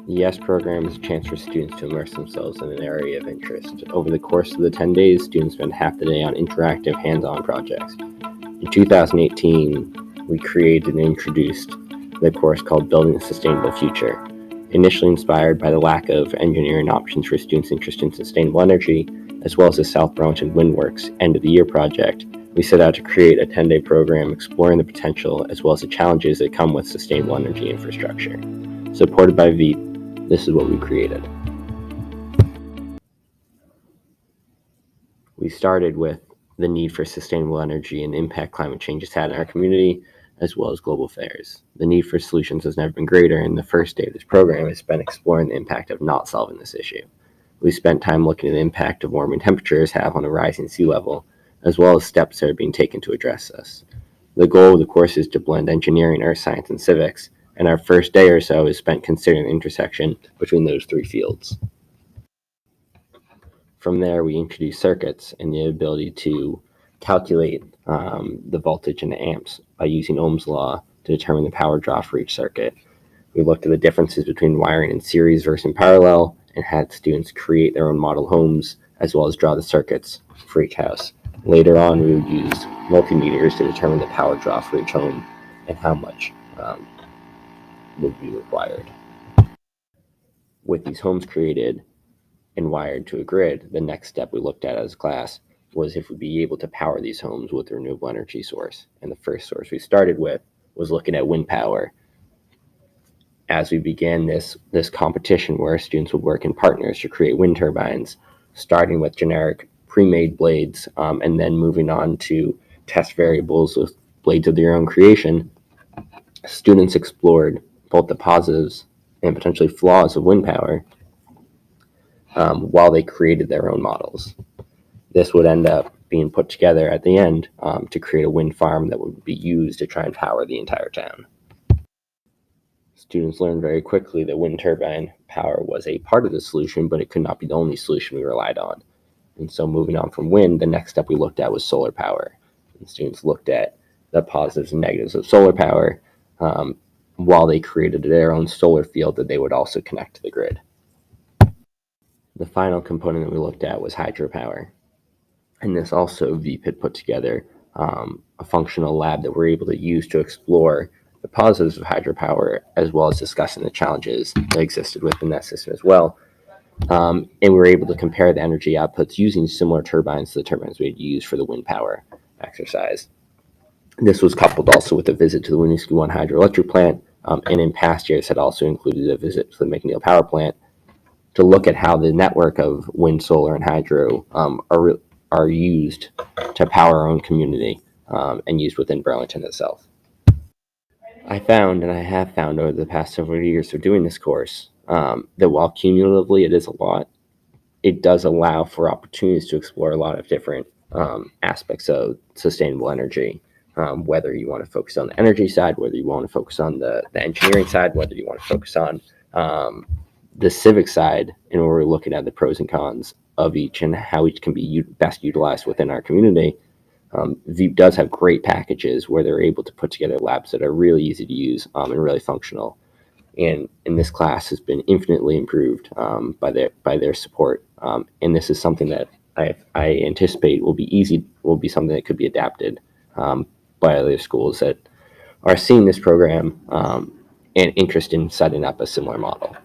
The YES program is a chance for students to immerse themselves in an area of interest. Over the course of the 10 days, students spend half the day on interactive, hands-on projects. In 2018, we created and introduced the course called Building a Sustainable Future. Initially inspired by the lack of engineering options for students interested in sustainable energy, as well as the South Burlington Windworks end-of-the-year project, we set out to create a 10-day program exploring the potential as well as the challenges that come with sustainable energy infrastructure. Supported by VEEP, this is what we created. We started with the need for sustainable energy and the impact climate change has had in our community, as well as global affairs. The need for solutions has never been greater, and the first day of this program has been exploring the impact of not solving this issue. We spent time looking at the impact of warming temperatures have on a rising sea level, as well as steps that are being taken to address this. The goal of the course is to blend engineering, earth science, and civics, and our first day or so is spent considering the intersection between those three fields. From there, we introduced circuits and the ability to calculate the voltage in amps by using Ohm's law to determine the power draw for each circuit. We looked at the differences between wiring in series versus in parallel and had students create their own model homes as well as draw the circuits for each house. Later on, we would use multimeters to determine the power draw for each home and how much would be required. With these homes created and wired to a grid, the next step we looked at as a class was if we'd be able to power these homes with a renewable energy source. And the first source we started with was looking at wind power. As we began this competition where students would work in partners to create wind turbines, starting with generic pre-made blades and then moving on to test variables with blades of their own creation, students explored both the positives and potentially flaws of wind power while they created their own models. This would end up being put together at the end to create a wind farm that would be used to try and power the entire town. Students learned very quickly that wind turbine power was a part of the solution, but it could not be the only solution we relied on. And so moving on from wind, the next step we looked at was solar power. And students looked at the positives and negatives of solar power while they created their own solar field that they would also connect to the grid. The final component that we looked at was hydropower. And this also VEEP had put together a functional lab that we're able to use to explore the positives of hydropower as well as discussing the challenges that existed within that system as well. And we were able to compare the energy outputs using similar turbines to the turbines we had used for the wind power exercise. This was coupled also with a visit to the Winooski 1 hydroelectric plant, and in past years had also included a visit to the McNeil power plant to look at how the network of wind, solar, and hydro are used to power our own community and used within Burlington itself. I found, and I have found over the past several years of doing this course, that while cumulatively it is a lot, it does allow for opportunities to explore a lot of different aspects of sustainable energy, whether you want to focus on the energy side, whether you want to focus on the engineering side, whether you want to focus on the civic side, and we're looking at the pros and cons of each and how each can be best utilized within our community. VEEP does have great packages where they're able to put together labs that are really easy to use and really functional. And this class has been infinitely improved by their support. And this is something that I anticipate will be something that could be adapted by other schools that are seeing this program and interested in setting up a similar model.